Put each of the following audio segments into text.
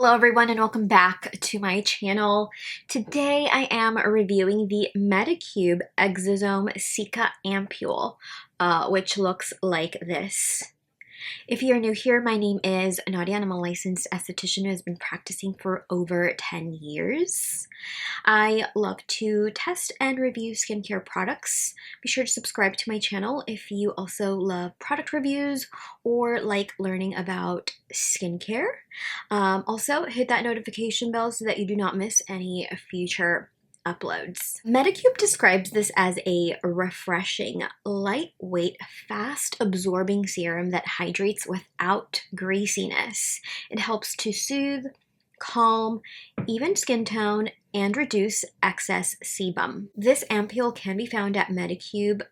Hello everyone and welcome back to my channel. Today I am reviewing the MEDICUBE Exosome Cica Ampule, which looks like this. If you're new here, my name is Nadia and I'm a licensed esthetician who has been practicing for over 10 years. I love to test and review skincare products. Be sure to subscribe to my channel if you also love product reviews or like learning about skincare. Also, hit that notification bell so that you do not miss any future uploads. MEDICUBE describes this as a refreshing, lightweight, fast-absorbing serum that hydrates without greasiness. It helps to soothe, calm, even skin tone, and reduce excess sebum. This ampule can be found at medicube.us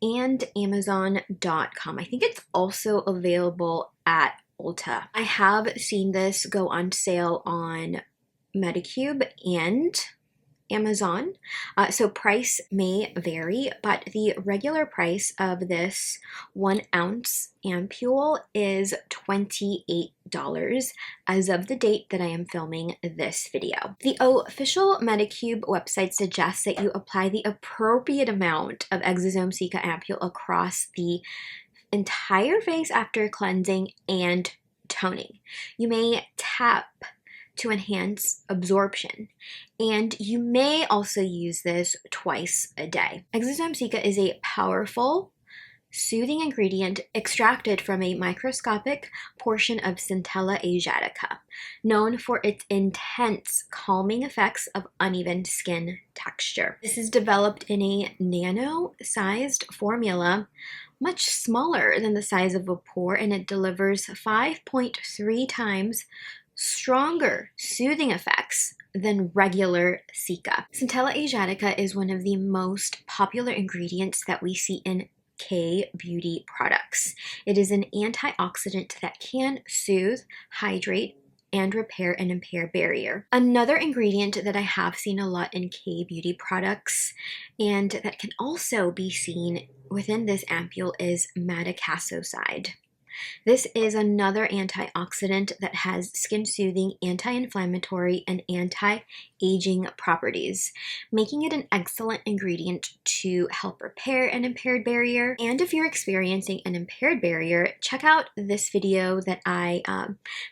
and amazon.com. I think it's also available at Ulta. I have seen this go on sale on MEDICUBE and Amazon, so price may vary, but the regular price of this 1 ounce ampule is $28 as of the date that I am filming this video. The official MEDICUBE website suggests that you apply the appropriate amount of Exosome Cica Ampule across the entire face after cleansing and toning. You may tap to enhance absorption, and you may also use this twice a day. Exosome Cica is a powerful, soothing ingredient extracted from a microscopic portion of Centella asiatica, known for its intense calming effects of uneven skin texture. This is developed in a nano-sized formula, much smaller than the size of a pore, and it delivers 5.3 times stronger soothing effects than regular Cica. Centella asiatica is one of the most popular ingredients that we see in K-beauty products. It is an antioxidant that can soothe, hydrate, and repair an impaired barrier. Another ingredient that I have seen a lot in K-beauty products and that can also be seen within this ampule is madecassoside. This is another antioxidant that has skin-soothing, anti-inflammatory, and anti-aging properties, making it an excellent ingredient to help repair an impaired barrier. And if you're experiencing an impaired barrier, check out this video that I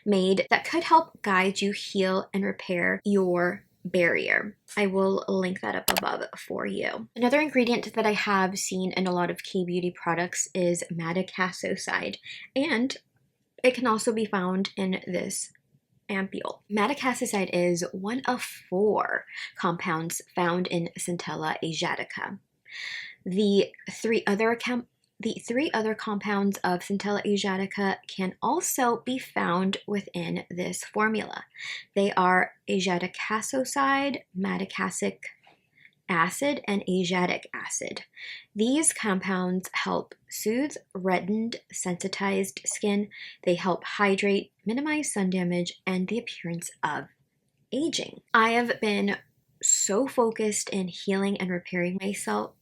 made that could help guide you heal and repair your barrier. I will link that up above for you. Another ingredient that I have seen in a lot of K-beauty products is madecassoside, and it can also be found in this ampule. Madecassoside is one of 4 compounds found in Centella asiatica. The three other compounds of Centella asiatica can also be found within this formula. They are asiaticassoside, madecassic acid, and asiatic acid. These compounds help soothe reddened, sensitized skin. They help hydrate, minimize sun damage, and the appearance of aging. I have been so focused in healing and repairing myself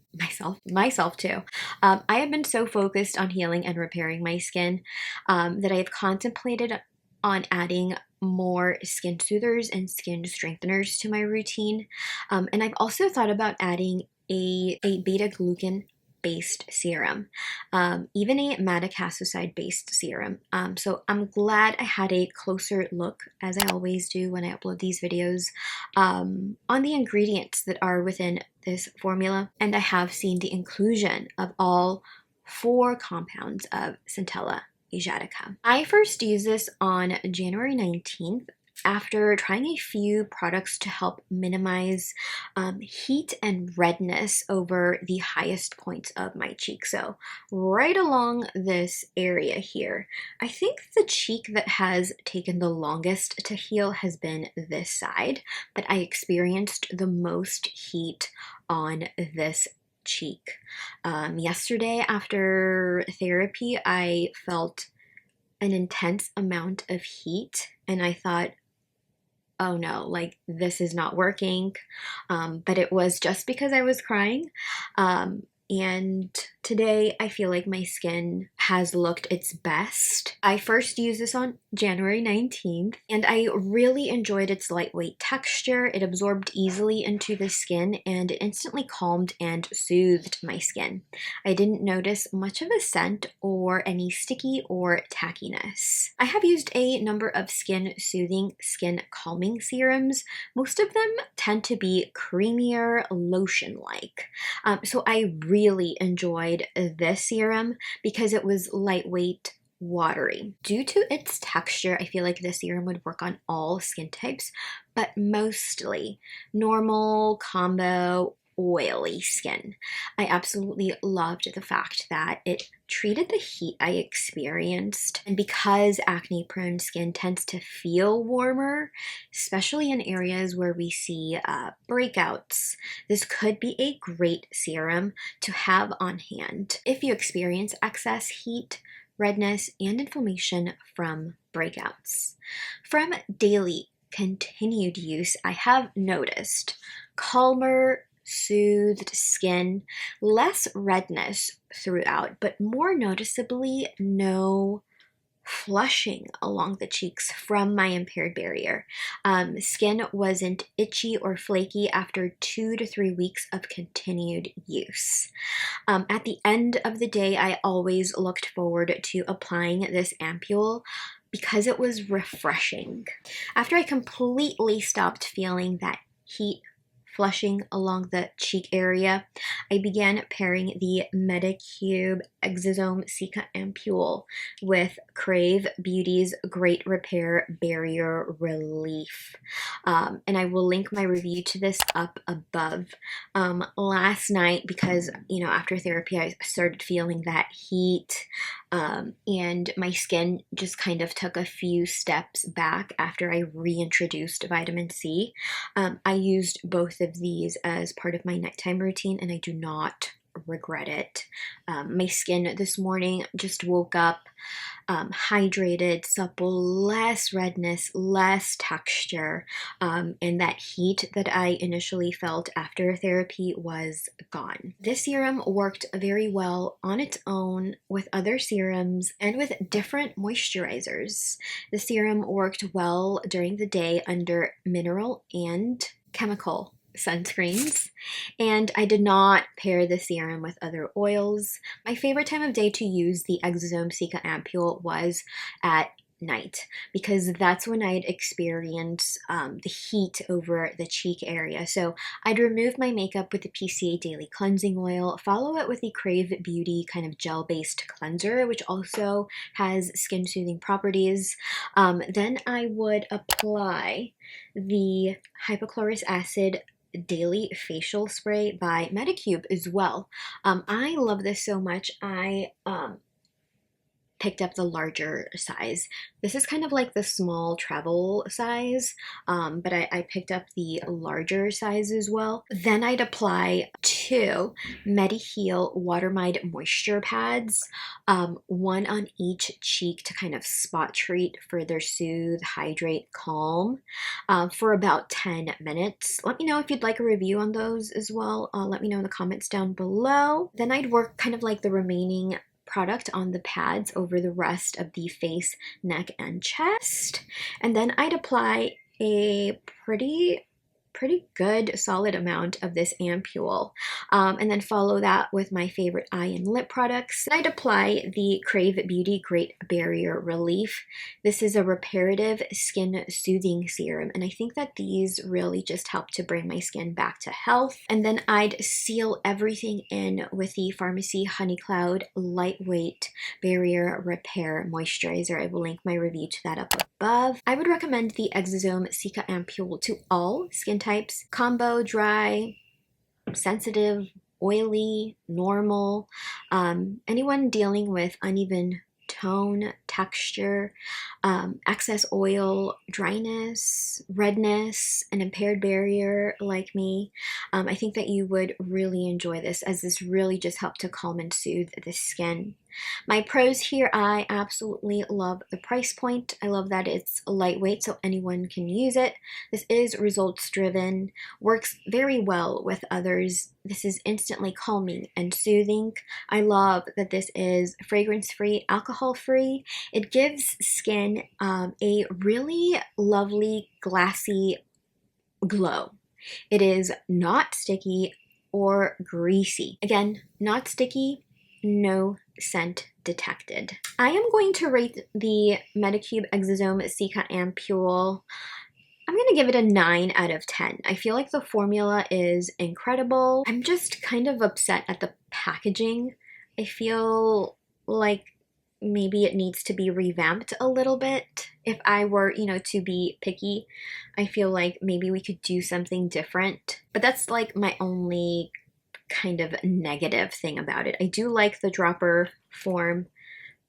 too. I have been so focused on healing and repairing my skin that I have contemplated on adding more skin soothers and skin strengtheners to my routine. And I've also thought about adding a beta-glucan based serum, even a madecassoside based serum. So I'm glad I had a closer look, as I always do when I upload these videos, on the ingredients that are within this formula, and I have seen the inclusion of all 4 compounds of Centella asiatica. I first used this on January 19th after trying a few products to help minimize heat and redness over the highest points of my cheek. So right along this area here. I think the cheek that has taken the longest to heal has been this side, but I experienced the most heat on this cheek. Yesterday after therapy, I felt an intense amount of heat and I thought, oh no, like this is not working. But it was just because I was crying. and today I feel like my skin has looked its best. I first used this on January 19th, and I really enjoyed its lightweight texture. It absorbed easily into the skin, and it instantly calmed and soothed my skin. I didn't notice much of a scent or any sticky or tackiness. I have used a number of skin soothing, skin calming serums. Most of them tend to be creamier, lotion-like. So I really enjoyed this serum because it was lightweight, watery. Due to its texture, I feel like this serum would work on all skin types, but mostly normal, combo, oily skin. I absolutely loved the fact that it treated the heat I experienced, and because acne prone skin tends to feel warmer, especially in areas where we see breakouts, this could be a great serum to have on hand if you experience excess heat, redness, and inflammation from breakouts. From daily continued use, I have noticed calmer, soothed skin, less redness throughout, but more noticeably, no flushing along the cheeks from my impaired barrier. Skin wasn't itchy or flaky after 2 to 3 weeks of continued use. At the end of the day, I always looked forward to applying this ampule because it was refreshing. After I completely stopped feeling that heat flushing along the cheek area, I began pairing the MEDICUBE Exosome Cica Ampule with Crave Beauty's Great Repair Barrier Relief. And I will link my review to this up above. Last night, because, after therapy, I started feeling that heat, and my skin just kind of took a few steps back after I reintroduced vitamin C. I used both of these as part of my nighttime routine, and I do not regret it. My skin this morning just woke up hydrated, supple, less redness, less texture, and that heat that I initially felt after therapy was gone. This serum worked very well on its own, with other serums, and with different moisturizers. The serum worked well during the day under mineral and chemical sunscreens, and I did not pair the serum with other oils. My favorite time of day to use the Exosome Cica Ampule was at night, because that's when I'd experience the heat over the cheek area. So I'd remove my makeup with the PCA Daily Cleansing Oil, follow it with the Crave Beauty kind of gel-based cleanser, which also has skin soothing properties. Then I would apply the hypochlorous acid daily facial spray by MEDICUBE as well. I love this so much. I picked up the larger size. This is kind of like the small travel size, but I picked up the larger size as well. Then I'd apply 2 MediHeal Watermide moisture pads, one on each cheek to kind of spot treat, further soothe, hydrate, calm, for about 10 minutes. Let me know if you'd like a review on those as well. Let me know in the comments down below. Then I'd work kind of like the remaining product on the pads over the rest of the face, neck, and chest. And then I'd apply a pretty good solid amount of this ampule, and then follow that with my favorite eye and lip products. I'd apply the Crave Beauty Great Barrier Relief. This is a reparative skin soothing serum, and I think that these really just help to bring my skin back to health. And then I'd seal everything in with the Pharmacy Honey Cloud Lightweight Barrier Repair Moisturizer. I will link my review to that up above. I would recommend the Exosome Cica Ampule to all skin types: combo, dry, sensitive, oily, normal, anyone dealing with uneven tone, texture, excess oil, dryness, redness, an impaired barrier like me. I think that you would really enjoy this, as this really just helped to calm and soothe the skin. My pros here, I absolutely love the price point. I love that it's lightweight so anyone can use it. This is results driven, works very well with others. This is instantly calming and soothing. I love that this is fragrance free, alcohol free. It gives skin a really lovely glassy glow. It is not sticky or greasy. Again, not sticky, no scent detected. I am going to rate the MEDICUBE Exosome Cica Ampule. I'm gonna give it a 9 out of 10. I feel like the formula is incredible. I'm just kind of upset at the packaging. I feel like maybe it needs to be revamped a little bit. If I were, to be picky, I feel like maybe we could do something different. But that's like my only kind of negative thing about it. I do like the dropper form.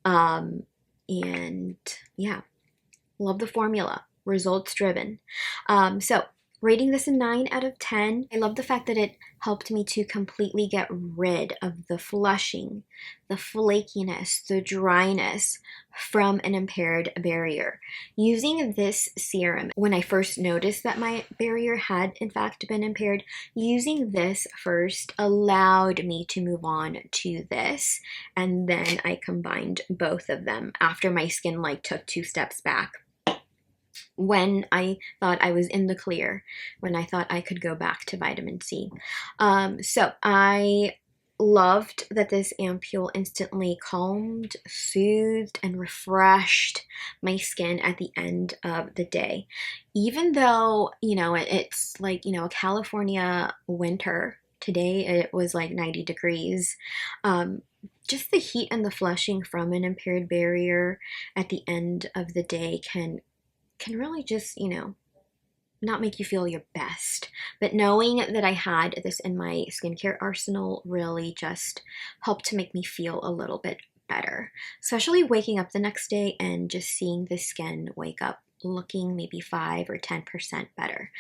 And yeah, love the formula. Results driven. So rating this a 9 out of 10. I love the fact that it helped me to completely get rid of the flushing, the flakiness, the dryness from an impaired barrier. Using this serum, when I first noticed that my barrier had in fact been impaired, using this first allowed me to move on to this, and then I combined both of them after my skin took 2 steps back. When I thought I was in the clear, when I thought I could go back to vitamin C. So I loved that this ampule instantly calmed, soothed, and refreshed my skin at the end of the day. Even though, it's like, a California winter. Today it was like 90 degrees. Just the heat and the flushing from an impaired barrier at the end of the day can really just, not make you feel your best. But knowing that I had this in my skincare arsenal really just helped to make me feel a little bit better. Especially waking up the next day and just seeing the skin wake up looking maybe 5 or 10% better.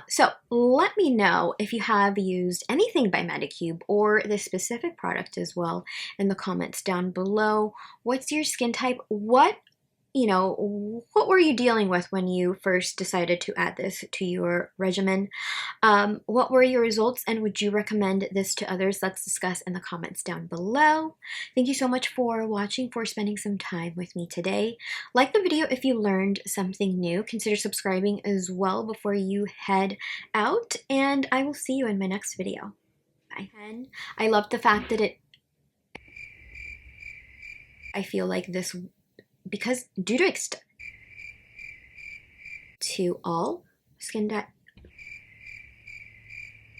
So let me know if you have used anything by MEDICUBE or this specific product as well in the comments down below. What's your skin type? What were you dealing with when you first decided to add this to your regimen? What were your results, and would you recommend this to others? Let's discuss in the comments down below. Thank you so much for watching, for spending some time with me today. Like the video if you learned something new. Consider subscribing as well before you head out, and I will see you in my next video. Bye. And I love the fact that I feel like this, because due to all skin